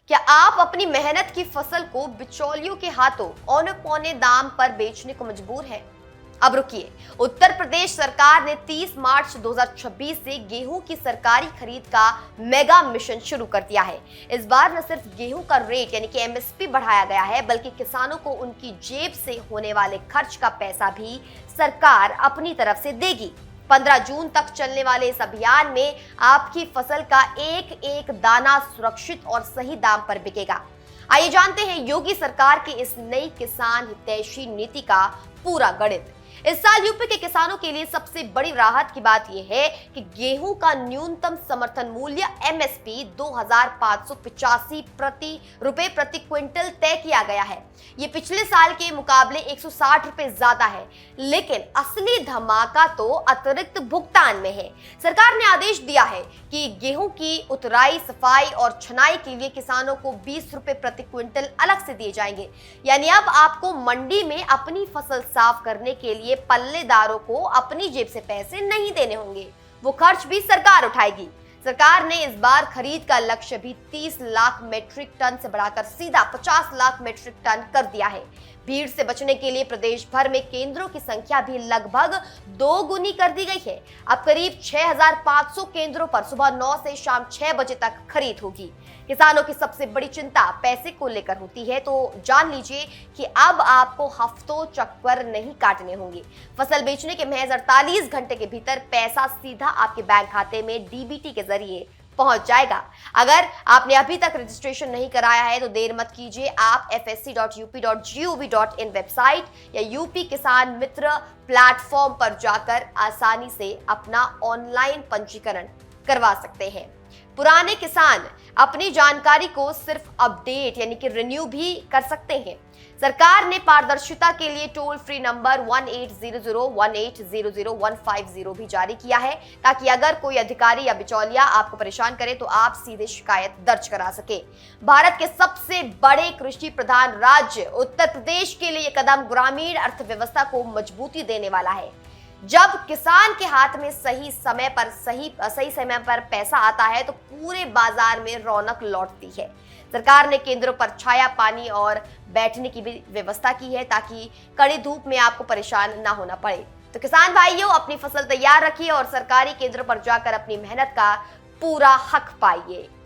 क्या आप अपनी मेहनत की फसल को बिचौलियों के हाथों औने पौने दाम पर बेचने को मजबूर हैं? अब रुकिए। उत्तर प्रदेश सरकार ने 30 मार्च 2026 से गेहूं की सरकारी खरीद का मेगा मिशन शुरू कर दिया है। इस बार न सिर्फ गेहूं का रेट यानी कि एमएसपी बढ़ाया गया है, बल्कि किसानों को उनकी जेब से होने वाले खर्च का पैसा भी सरकार अपनी तरफ से देगी। 15 जून तक चलने वाले इस अभियान में आपकी फसल का एक एक दाना सुरक्षित और सही दाम पर बिकेगा। आइए जानते हैं योगी सरकार की इस नई किसान हितैषी नीति का पूरा गणित। इस साल यूपी के किसानों के लिए सबसे बड़ी राहत की बात यह है कि गेहूं का न्यूनतम समर्थन मूल्य एमएसपी 2585 रुपए प्रति क्विंटल तय किया गया है। ये पिछले साल के मुकाबले 160 रुपए ज्यादा है, लेकिन असली धमाका तो अतिरिक्त भुगतान में है। सरकार ने आदेश दिया है कि गेहूं की उतराई, सफाई और छनाई के लिए किसानों को 20 रुपए प्रति क्विंटल अलग से दिए जाएंगे। यानी अब आपको मंडी में अपनी फसल साफ करने के लिए पल्लेदारों को अपनी जेब से पैसे नहीं देने होंगे, वो खर्च भी सरकार उठाएगी। सरकार ने इस बार खरीद का लक्ष्य भी 30 लाख मीट्रिक टन से बढ़ाकर सीधा 50 लाख मीट्रिक टन कर दिया है। भीड़ से बचने के लिए प्रदेश भर में केंद्रों की संख्या भी लगभग 2 गुनी कर दी गई है। अब करीब 6500 केंद्रों पर सुबह 9 से शाम 6 बजे तक खरीद होगी। किसानों की सबसे बड़ी चिंता पैसे को लेकर होती है, तो जान लीजिए कि अब आपको हफ्तों चक्कर नहीं काटने होंगे। फसल बेचने के महज 48 घंटे के भीतर पैसा सीधा आपके बैंक खाते में डीबीटी के जरिए पहुंच जाएगा। अगर आपने अभी तक रजिस्ट्रेशन नहीं कराया है तो देर मत कीजिए। आप fsc.up.gov.in वेबसाइट या यूपी किसान मित्र प्लेटफॉर्म पर जाकर आसानी से अपना ऑनलाइन पंजीकरण करवा सकते हैं। पुराने किसान अपनी जानकारी को सिर्फ अपडेट यानी कि रिन्यू भी कर सकते हैं। सरकार ने पारदर्शिता के लिए टोल फ्री नंबर 1800-1800-150 भी जारी किया है, ताकि अगर कोई अधिकारी या बिचौलिया आपको परेशान करे तो आप सीधे शिकायत दर्ज करा सके। भारत के सबसे बड़े कृषि प्रधान राज्य उत्तर प्रदेश के लिए यह कदम ग्रामीण अर्थव्यवस्था को मजबूती देने वाला है। जब किसान के हाथ में सही समय पर पैसा आता है तो पूरे बाजार में रौनक लौटती है। सरकार ने केंद्रों पर छाया, पानी और बैठने की भी व्यवस्था की है, ताकि कड़ी धूप में आपको परेशान ना होना पड़े। तो किसान भाइयों, अपनी फसल तैयार रखिए और सरकारी केंद्रों पर जाकर अपनी मेहनत का पूरा हक पाइए।